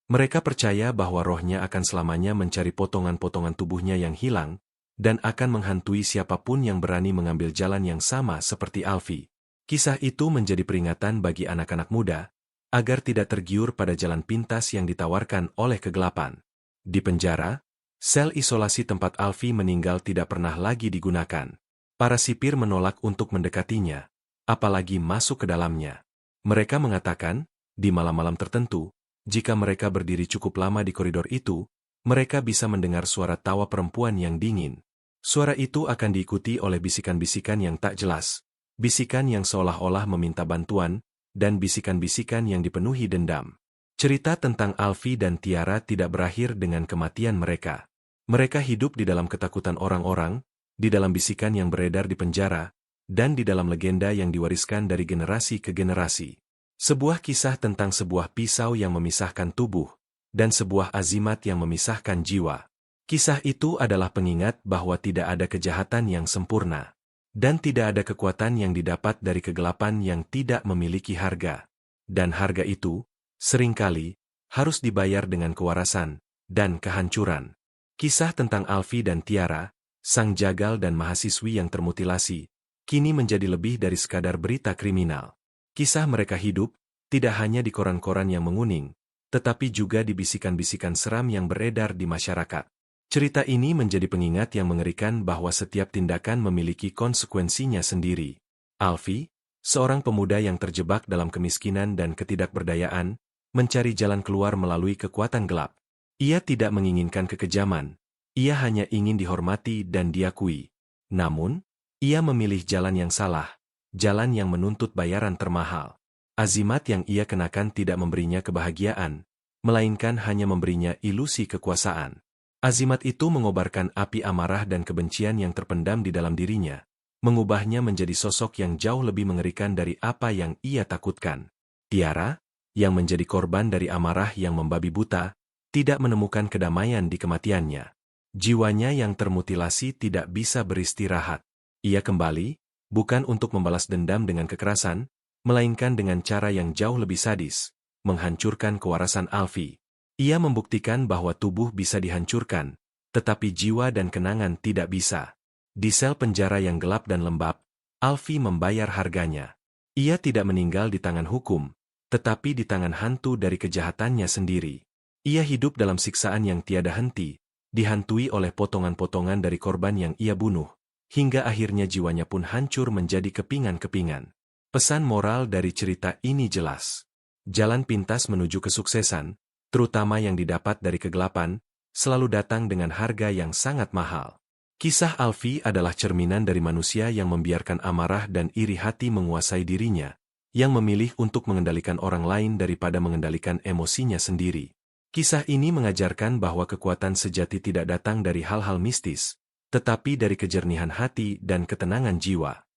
Speaker 1: Mereka percaya bahwa rohnya akan selamanya mencari potongan-potongan tubuhnya yang hilang, dan akan menghantui siapapun yang berani mengambil jalan yang sama seperti Alfie. Kisah itu menjadi peringatan bagi anak-anak muda, agar tidak tergiur pada jalan pintas yang ditawarkan oleh kegelapan. Di penjara, sel isolasi tempat Alfie meninggal tidak pernah lagi digunakan. Para sipir menolak untuk mendekatinya, apalagi masuk ke dalamnya. Mereka mengatakan, di malam-malam tertentu, jika mereka berdiri cukup lama di koridor itu, mereka bisa mendengar suara tawa perempuan yang dingin. Suara itu akan diikuti oleh bisikan-bisikan yang tak jelas, bisikan yang seolah-olah meminta bantuan, dan bisikan-bisikan yang dipenuhi dendam. Cerita tentang Alfie dan Tiara tidak berakhir dengan kematian mereka. Mereka hidup di dalam ketakutan orang-orang, di dalam bisikan yang beredar di penjara, dan di dalam legenda yang diwariskan dari generasi ke generasi. Sebuah kisah tentang sebuah pisau yang memisahkan tubuh, dan sebuah azimat yang memisahkan jiwa. Kisah itu adalah pengingat bahwa tidak ada kejahatan yang sempurna, dan tidak ada kekuatan yang didapat dari kegelapan yang tidak memiliki harga. Dan harga itu, seringkali, harus dibayar dengan kewarasan dan kehancuran. Kisah tentang Alfie dan Tiara, sang jagal dan mahasiswi yang termutilasi, kini menjadi lebih dari sekadar berita kriminal. Kisah mereka hidup, tidak hanya di koran-koran yang menguning, tetapi juga di bisikan-bisikan seram yang beredar di masyarakat. Cerita ini menjadi pengingat yang mengerikan bahwa setiap tindakan memiliki konsekuensinya sendiri. Alfie, seorang pemuda yang terjebak dalam kemiskinan dan ketidakberdayaan, mencari jalan keluar melalui kekuatan gelap. Ia tidak menginginkan kekejaman, ia hanya ingin dihormati dan diakui. Namun, ia memilih jalan yang salah, jalan yang menuntut bayaran termahal. Azimat yang ia kenakan tidak memberinya kebahagiaan, melainkan hanya memberinya ilusi kekuasaan. Azimat itu mengobarkan api amarah dan kebencian yang terpendam di dalam dirinya, mengubahnya menjadi sosok yang jauh lebih mengerikan dari apa yang ia takutkan. Tiara, yang menjadi korban dari amarah yang membabi buta, tidak menemukan kedamaian di kematiannya. Jiwanya yang termutilasi tidak bisa beristirahat. Ia kembali, bukan untuk membalas dendam dengan kekerasan, melainkan dengan cara yang jauh lebih sadis, menghancurkan kewarasan Alfie. Ia membuktikan bahwa tubuh bisa dihancurkan, tetapi jiwa dan kenangan tidak bisa. Di sel penjara yang gelap dan lembab, Alfie membayar harganya. Ia tidak meninggal di tangan hukum, tetapi di tangan hantu dari kejahatannya sendiri. Ia hidup dalam siksaan yang tiada henti, dihantui oleh potongan-potongan dari korban yang ia bunuh, hingga akhirnya jiwanya pun hancur menjadi kepingan-kepingan. Pesan moral dari cerita ini jelas. Jalan pintas menuju kesuksesan, terutama yang didapat dari kegelapan, selalu datang dengan harga yang sangat mahal. Kisah Alfie adalah cerminan dari manusia yang membiarkan amarah dan iri hati menguasai dirinya, yang memilih untuk mengendalikan orang lain daripada mengendalikan emosinya sendiri. Kisah ini mengajarkan bahwa kekuatan sejati tidak datang dari hal-hal mistis, tetapi dari kejernihan hati dan ketenangan jiwa.